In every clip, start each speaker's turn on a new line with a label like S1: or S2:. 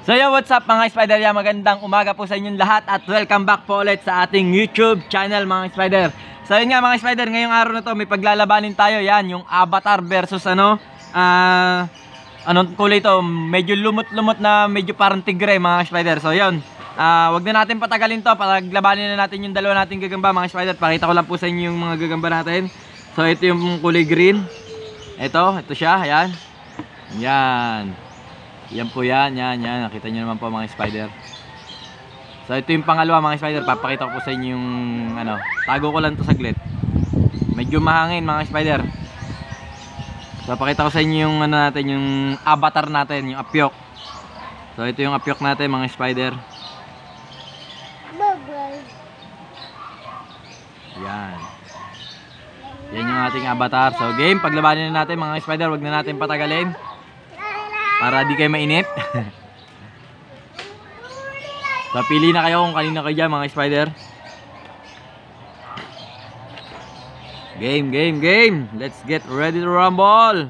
S1: So yo, what's up mga spider? Magandang umaga po sa inyong lahat at welcome back po ulit sa ating YouTube channel mga spider. So yun nga mga spider, ngayong araw na to may paglalabanin tayo. Yan, yung Avatar versus anong kulay to? Medyo lumot-lumot na medyo parang tigre mga spider. So yun, wag na natin patagalin to. Paglabanin na natin yung dalawa nating gagamba mga spider. Pakita ko lang po sa inyo yung mga gagamba natin. So ito yung kulay green. Ito siya, ayan. Yan. Yan po yan, yan. Nakita nyo naman po mga spider. So ito yung pangalawa mga spider. Papakita ko po sa inyo yung tago ko lang to saglit. Medyo mahangin mga spider. So papakita ko sa inyo yung natin, yung avatar natin, yung apyok. So ito yung apyok natin mga spider. Yan. Yan yung ating avatar. So game, paglabanin na natin mga spider. Wag na natin patagalin para di kayo mainip. So pili na kayo kung kanina kayo dyan mga spider. Game. Let's get ready to rumble.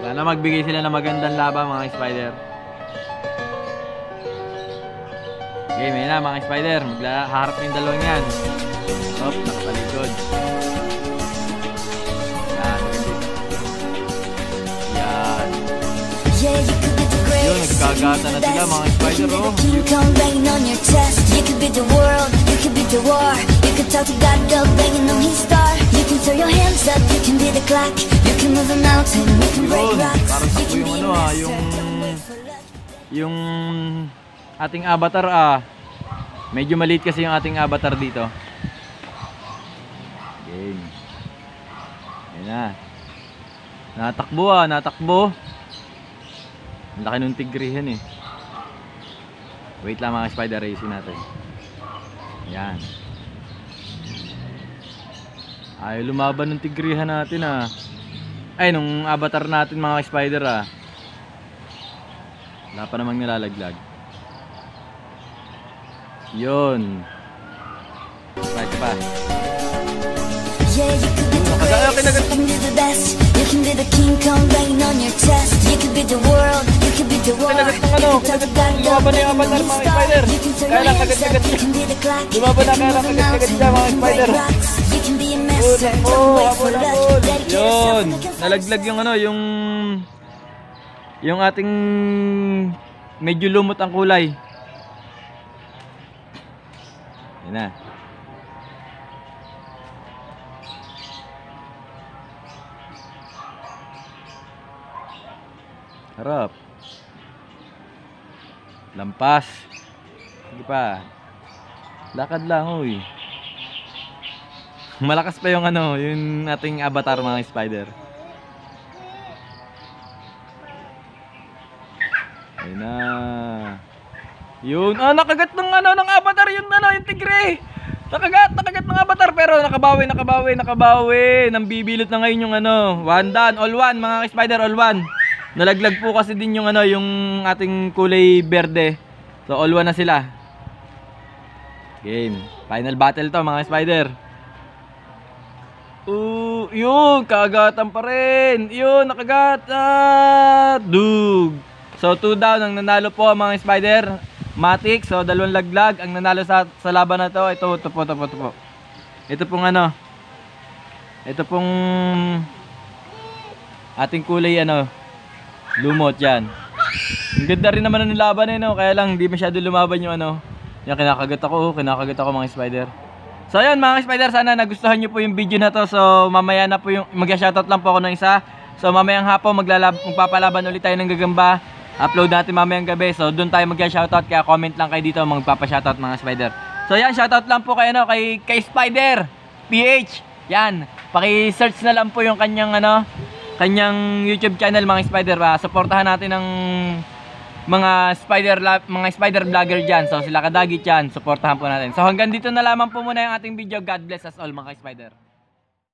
S1: Sana magbigay sila ng magandang laban mga spider. Game, yun na mga spider. Maghaharap yung dalawang yan. Hop, nakapaligod. Yun, nagkagata na sila mga spider, oh. Yun, parang takbo yung yung ating avatar, medyo maliit kasi yung ating avatar dito. Game. Ayan na. Natakbo. Ang laki nung tigrihan eh. Wait lang mga spider, racing natin. Ayan. Ayaw lumaban ng tigrihan natin Ay, nung avatar natin mga spider Wala pa namang nilalaglag. Yun. Right pa. Nakagaya kinagat. You can be the king, come rain on your chest. You can be the world, you can be the war. Kinagat ng lumaban na yung avatar mga spider. Kaya lang kagat-kagat siya. Lumaban na kaya lang kagat-kagat siya mga spider. Yun. Nalaglag yung yung ating medyo lumot ang kulay. Yan na. Harap. Lampas. Sige pa. Lakad lang, uy. Malakas pa yung yung ating avatar mga spider. Ayun na. Yun. Nakagat ng ng avatar yung yung tigre. Nakagat ng avatar pero nakabawi. Nambibilot na ngayon yung one done, all one mga spider, all one. Nalaglag po kasi din yung yung ating kulay berde. So all one na sila. Game. Final battle to mga spider. Yun, kagatan pa rin. Yun, nakagat. Dug. So 2 down ang nanalo po mga spider. Matic, so 2 laglag ang nanalo sa laban na to. Ito po. Ito pong ito pong ating kulay lumot yan. Ang ganda rin naman ng laban kaya lang hindi masyado lumaban yung yung kinakagat ako mga spider. So ayun mga spider, sana nagustuhan nyo po yung video na to. So mamaya na po yung mag-shoutout lang po ako ng isa. So mamayang hapon magpapalaban ulit tayo ng gagamba. Upload natin mamayang gabi. So doon tayo mag-shoutout, kaya comment lang kayo dito magpapa-shoutout mga spider. So yan, shoutout lang po kayo kay Spider PH. Yan, paki-search na lang po yung kanyang kanyang YouTube channel mga spider. Suportahan natin ng mga spider vlogger dyan. So sila Kadagit yan, suportahan po natin. So hanggang dito na lamang po muna yung ating video. God bless us all mga spider.